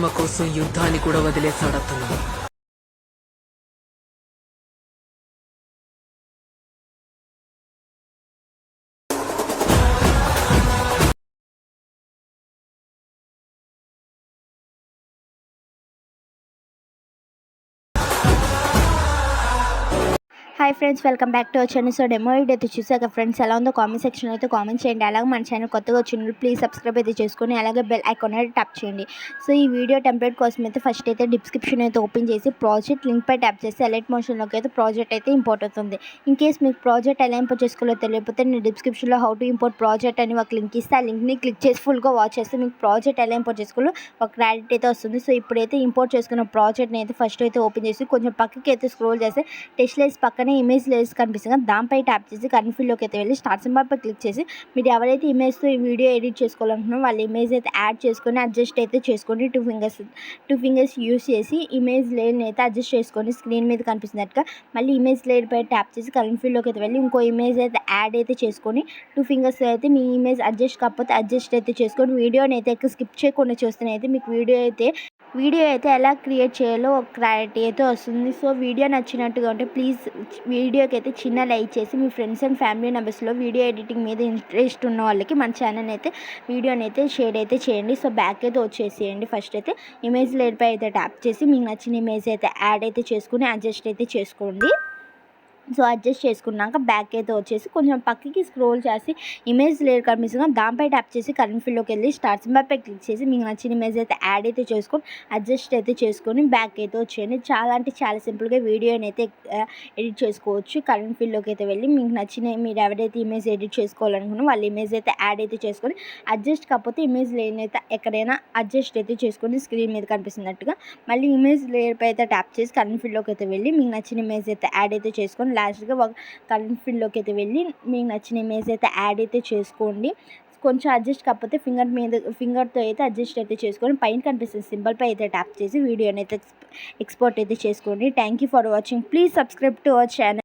ప్రేమ కోసం యుద్ధాన్ని కూడా వదిలేశాడు అతను. Hi friends, welcome back to our channel. So demo video అయితే చూసాక ఫ్రెండ్స్ ఎలా ఉందో కామెంట్ సెక్షన్ అయితే కామెంట్ చేయండి. అలాగే మన ఛానల్ కొత్తగా వచ్చిన ప్లీజ్ సబ్స్క్రైబ్ అయితే చేసుకొని అలాగే బెల్ ఐకాన్ అయితే ట్యాప్ చేయండి. సో ఈ వీడియో టెంప్లెట్ కోసం అయితే ఫస్ట్ అయితే డిస్క్రిప్షన్ అయితే ఓపెన్ చేసి ప్రాజెక్ట్ లింక్ పై ట్యాప్ చేసి అలర్ట్ మోషన్లోకి అయితే ప్రాజెక్ట్ అయితే ఇంపోర్ట్ అవుతుంది. ఇన్ కేస్ మీకు ప్రాజెక్ట్ ఎలా ఇంపోర్ట్ చేసుకోవాలో తెలియకపోతే నేను డిస్క్రిప్షన్లో హౌ టు ఇంపోర్ట్ ప్రాజెక్ట్ అని ఒక లింక్ ఇస్తే ఆ లింక్ని క్లిక్ చేసి ఫుల్గా వాచ్ చేస్తే మీకు ప్రాజెక్ట్ ఎలా ఇంపోర్ట్ చేసుకోవాలో ఒక క్లారిటీ అయితే వస్తుంది. సో ఇప్పుడైతే ఇంపోర్ట్ చేసుకున్న ప్రాజెక్ట్ని అయితే ఫస్ట్ అయితే ఓపెన్ చేసి కొంచెం పక్కకి అయితే స్క్రోల్ చేస్తే టెస్ట్ లేయర్స్ పక్కనే ఇమేజ్ లేయర్స్ కనిపిస్తుంది. దానిపై ట్యాప్ చేసి కన్ఫిల్లోకి అయితే వెళ్ళి స్టార్ట్ సింబల్ పై క్లిక్ చేసి మీరు ఎవరైతే ఇమేజ్తో ఈ వీడియో ఎడిట్ చేసుకోవాలనుకున్నారో వాళ్ళ ఇమేజ్ అయితే యాడ్ చేసుకొని అడ్జస్ట్ అయితే చేసుకోండి. టూ ఫింగర్స్ యూస్ చేసి ఇమేజ్ లేయర్ని అయితే అడ్జస్ట్ చేసుకొని స్క్రీన్ మీద కనిపిస్తున్నట్టుగా మళ్ళీ ఇమేజ్ లేయర్ పై ట్యాప్ చేసి కన్ఫిల్లోకి అయితే వెళ్ళి ఇంకో ఇమేజ్ అయితే యాడ్ అయితే చేసుకొని 2 ఫింగర్స్ అయితే మీ ఇమేజ్ అడ్జస్ట్ కాకపోతే అడ్జస్ట్ అయితే చేసుకొని వీడియోని అయితే స్కిప్ చేయకుండా చూస్తేనే అయితే మీకు వీడియో అయితే ఎలా క్రియేట్ చేయాలో ఒక క్లారిటీ అయితే వస్తుంది. సో వీడియో నచ్చినట్టుగా ఉంటే ప్లీజ్ వీడియోకి అయితే చిన్న లైక్ చేసి మీ ఫ్రెండ్స్ అండ్ ఫ్యామిలీ మెంబర్స్లో వీడియో ఎడిటింగ్ మీద ఇంట్రెస్ట్ ఉన్న వాళ్ళకి మన ఛానల్ అయితే వీడియోని అయితే షేర్ అయితే చేయండి. సో బ్యాక్ అయితే వచ్చేసేయండి. ఫస్ట్ అయితే ఇమేజ్ లేయర్పై అయితే ట్యాప్ చేసి మీకు నచ్చిన ఇమేజ్ అయితే యాడ్ అయితే చేసుకుని అడ్జస్ట్ అయితే చేసుకోండి. సో అడ్జస్ట్ చేసుకున్నాక బ్యాక్ అయితే వచ్చేసి కొంచెం పక్కకి స్క్రోల్ చేసి ఇమేజ్ లేయర్ కనిపిస్తుంది దానిపై ట్యాప్ చేసి కరెంట్ ఫిల్లోకి వెళ్ళి స్టార్ట్ సింబల్ పై క్లిక్ చేసి మీకు నచ్చిన ఇమేజ్ అయితే యాడ్ అయితే చేసుకొని అడ్జస్ట్ అయితే చేసుకొని బ్యాక్ అయితే వచ్చేయండి. చాలా అంటే చాలా సింపుల్గా వీడియోని అయితే ఎడిట్ చేసుకోవచ్చు. కరెంట్ ఫిల్లోకి అయితే వెళ్ళి మీకు నచ్చిన మీరు ఎవరైతే ఇమేజ్ ఎడిట్ చేసుకోవాలనుకున్నా వాళ్ళ ఇమేజ్ అయితే యాడ్ అయితే చేసుకొని అడ్జస్ట్ కాకపోతే ఇమేజ్ లేయర్ అయితే ఎక్కడైనా అడ్జస్ట్ అయితే చేసుకొని స్క్రీన్ మీద కనిపిస్తున్నట్టుగా మళ్ళీ ఇమేజ్ లేయర్ పై అయితే ట్యాప్ చేసి కరెంట్ ఫిల్లోకి అయితే వెళ్ళి మీకు నచ్చిన ఇమేజ్ అయితే యాడ్ అయితే చేసుకొని లాస్ట్గా ఒక కలర్ ఫిల్లోకి అయితే వెళ్ళి మీకు నచ్చిన ఇమేజ్ అయితే యాడ్ అయితే చేసుకోండి. కొంచెం అడ్జస్ట్ కాకపోతే ఫింగర్తో అయితే అడ్జస్ట్ అయితే చేసుకొని పైన కనిపిస్తుంది సింబల్పై అయితే ట్యాప్ చేసి వీడియోని అయితే ఎక్స్పోర్ట్ అయితే చేసుకోండి. Thank you for watching. Please subscribe to our channel.